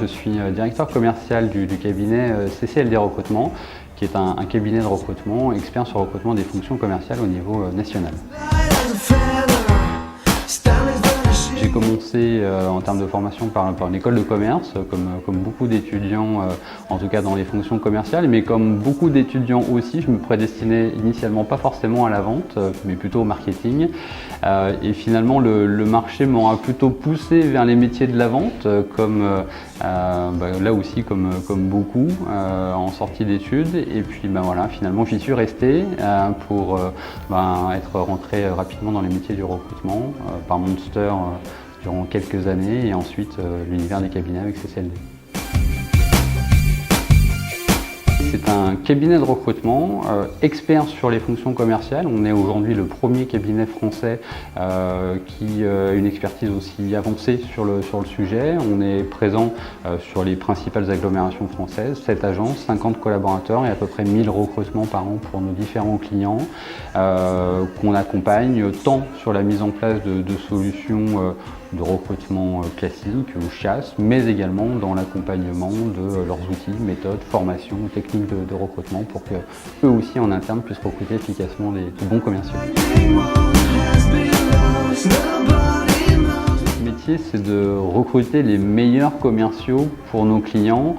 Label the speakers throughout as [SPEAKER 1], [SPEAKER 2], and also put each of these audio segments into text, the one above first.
[SPEAKER 1] Je suis directeur commercial du cabinet CCLD Recrutement, qui est un cabinet de recrutement expert sur le recrutement des fonctions commerciales au niveau national. J'ai commencé en termes de formation par une école de commerce, comme beaucoup d'étudiants, en tout cas dans les fonctions commerciales, mais comme beaucoup d'étudiants aussi, je me prédestinais initialement pas forcément à la vente, mais plutôt au marketing. Et finalement, le marché m'aura plutôt poussé vers les métiers de la vente, là aussi comme beaucoup, en sortie d'études. Et puis voilà, finalement j'y suis resté pour être rentré rapidement dans les métiers du recrutement par Monster durant quelques années et ensuite l'univers des cabinets avec CCLD. C'est un cabinet de recrutement expert sur les fonctions commerciales. On est aujourd'hui le premier cabinet français qui a une expertise aussi avancée sur le sujet. On est présent sur les principales agglomérations françaises, 7 agences, 50 collaborateurs et à peu près 1000 recrutements par an pour nos différents clients qu'on accompagne tant sur la mise en place de solutions de recrutement classique ou chasse, mais également dans l'accompagnement de leurs outils, méthodes, formations, techniques de recrutement pour que eux aussi en interne puissent recruter efficacement des bons commerciaux. Le métier, c'est de recruter les meilleurs commerciaux pour nos clients.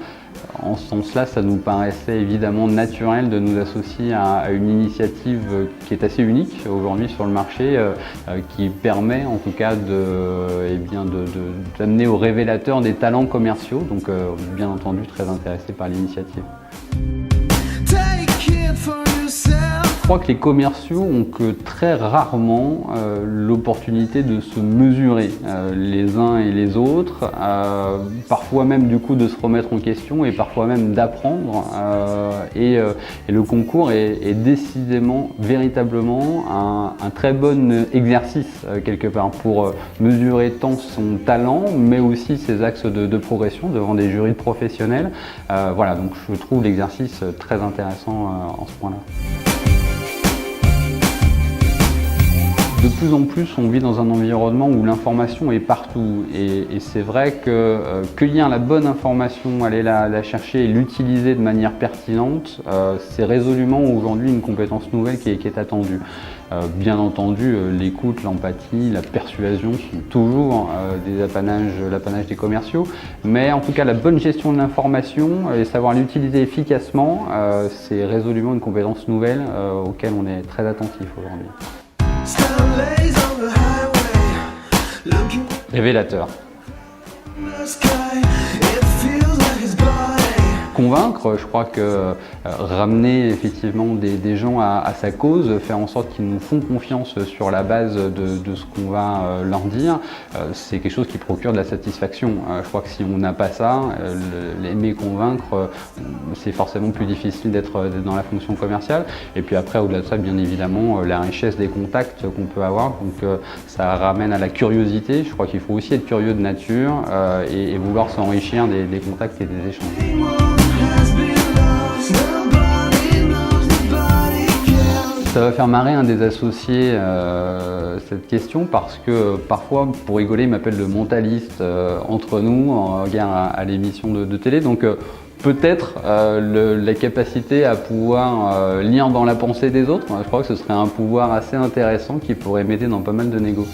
[SPEAKER 1] En ce sens-là, ça nous paraissait évidemment naturel de nous associer à une initiative qui est assez unique aujourd'hui sur le marché, qui permet en tout cas d'amener au révélateur des talents commerciaux, donc bien entendu très intéressé par l'initiative. Je crois que les commerciaux ont que très rarement l'opportunité de se mesurer les uns et les autres, parfois même du coup de se remettre en question et parfois même d'apprendre. Et le concours est décidément, véritablement un très bon exercice quelque part pour mesurer tant son talent mais aussi ses axes de progression devant des jurys de professionnels. Voilà, donc je trouve l'exercice très intéressant en ce point-là. De plus en plus, on vit dans un environnement où l'information est partout et c'est vrai que cueillir la bonne information, aller la chercher et l'utiliser de manière pertinente, c'est résolument aujourd'hui une compétence nouvelle qui est attendue. Bien entendu, l'écoute, l'empathie, la persuasion sont toujours l'apanage des commerciaux, mais en tout cas la bonne gestion de l'information et savoir l'utiliser efficacement, c'est résolument une compétence nouvelle auquel on est très attentif aujourd'hui. Révélateur. Convaincre, je crois que ramener effectivement des gens à sa cause, faire en sorte qu'ils nous font confiance sur la base de ce qu'on va leur dire, c'est quelque chose qui procure de la satisfaction. Je crois que si on n'a pas ça, l'aimer convaincre, c'est forcément plus difficile d'être dans la fonction commerciale. Et puis après, au-delà de ça, bien évidemment, la richesse des contacts qu'on peut avoir, donc ça ramène à la curiosité. Je crois qu'il faut aussi être curieux de nature et vouloir s'enrichir des contacts et des échanges. Ça va faire marrer un des associés cette question parce que parfois, pour rigoler, il m'appelle le mentaliste entre nous en regard à l'émission de télé. Donc peut-être la capacité à pouvoir lire dans la pensée des autres, je crois que ce serait un pouvoir assez intéressant qui pourrait m'aider dans pas mal de négos.